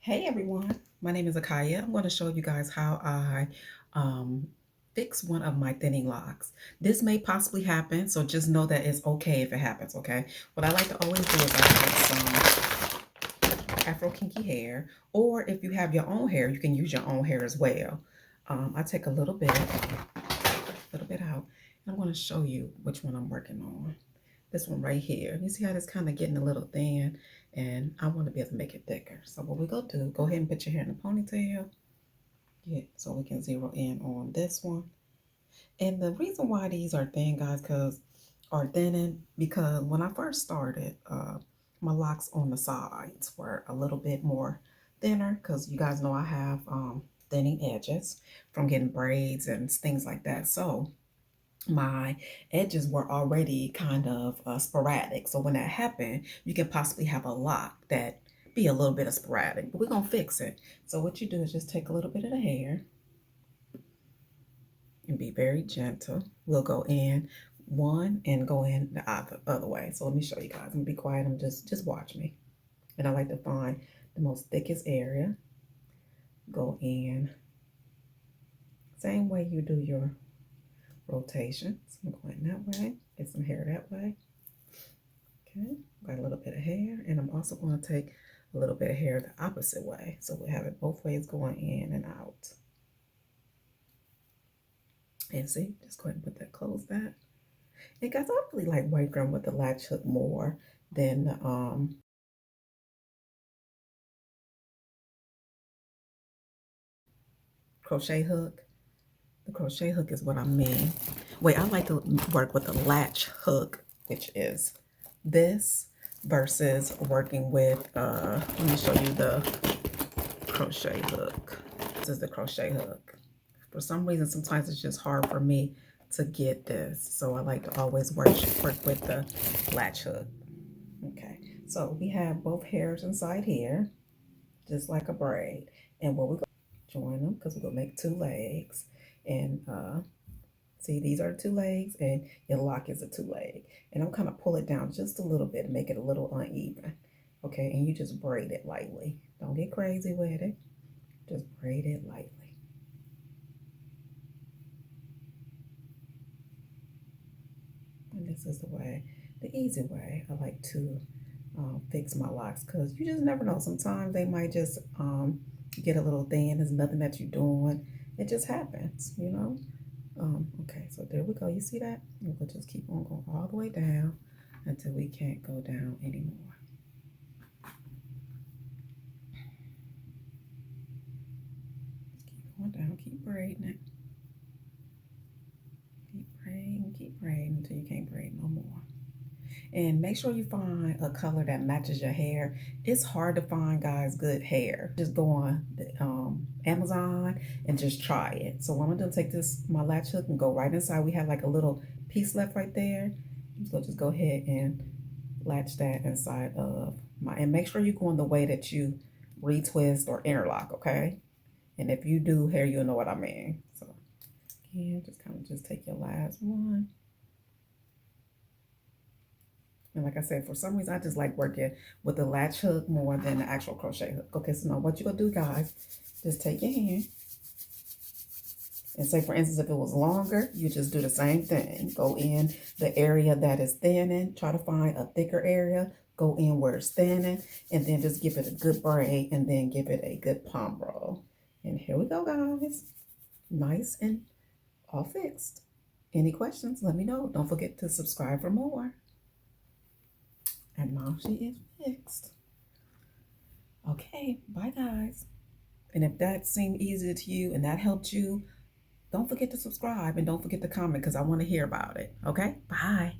Hey everyone, my name is Akaya. I'm going to show you guys how I fix one of my thinning locks. This may possibly happen, so just know that it's okay if it happens, okay? What I like to always do is I have some Afro kinky hair, or if you have your own hair, you can use your own hair as well. I take a little bit out, and I'm going to show you which one I'm working on. This one right here. You see how it's kind of getting a little thin, and I want to be able to make it thicker. So what we're going to do, go ahead and put your hair in a ponytail. Yeah, so we can zero in on this one. And the reason why these are thin, guys, are thinning, because when I first started, my locks on the sides were a little bit more thinner, because you guys know I have thinning edges from getting braids and things like that. So my edges were already kind of sporadic. So when that happened, you can possibly have a lock that be a little bit of sporadic, but we're going to fix it. So what you do is just take a little bit of the hair and be very gentle. We'll go in one and go in the other way. So let me show you guys. I'm going to be quiet. Just watch me. And I like to find the most thickest area. Go in. Same way you do your rotation. So I'm going that way. Get some hair that way. Okay, got a little bit of hair, and I'm also going to take a little bit of hair the opposite way. So we have it both ways going in and out. And see, just go ahead and put that, close that. And guys, I really like working with the latch hook more than the crochet hook. The crochet hook is what I mean. Wait, I like to work with the latch hook, which is this, versus working with, let me show you the crochet hook. This is the crochet hook. For some reason, sometimes it's just hard for me to get this. So I like to always work with the latch hook. Okay, so we have both hairs inside here, just like a braid. And what we're going to join them, because we're going to make two legs. And see, these are the two legs, and your lock is a two leg. And I'm kind of pull it down just a little bit and make it a little uneven. Okay, and you just braid it lightly. Don't get crazy with it. Just braid it lightly. And this is the way, the easy way I like to fix my locks, because you just never know. Sometimes they might just get a little thin. There's nothing that you're doing. It just happens, you know. Okay, so there we go. You see that? And we'll just keep on going all the way down until we can't go down anymore. Keep going down, keep braiding it. Keep braiding until you can't braid no more. And make sure you find a color that matches your hair. It's hard to find, guys, good hair. Just go on Amazon and just try it. So what I'm gonna do, take this, my latch hook, and go right inside. We have like a little piece left right there. So just go ahead and latch that inside of and make sure you're going the way that you retwist or interlock, okay? And if you do hair, you'll know what I mean. So again, just kind of just take your last one. And like I said, for some reason, I just like working with the latch hook more than the actual crochet hook. Okay, so now what you're gonna do, guys, just take your hand and say, for instance, if it was longer, you just do the same thing. Go in the area that is thinning, try to find a thicker area, go in where it's thinning, and then just give it a good braid, and then give it a good palm roll. And here we go, guys. Nice and all fixed. Any questions, let me know. Don't forget to subscribe for more. And now she is fixed. Okay, bye guys. And if that seemed easier to you and that helped you, don't forget to subscribe and don't forget to comment, because I want to hear about it. Okay, bye.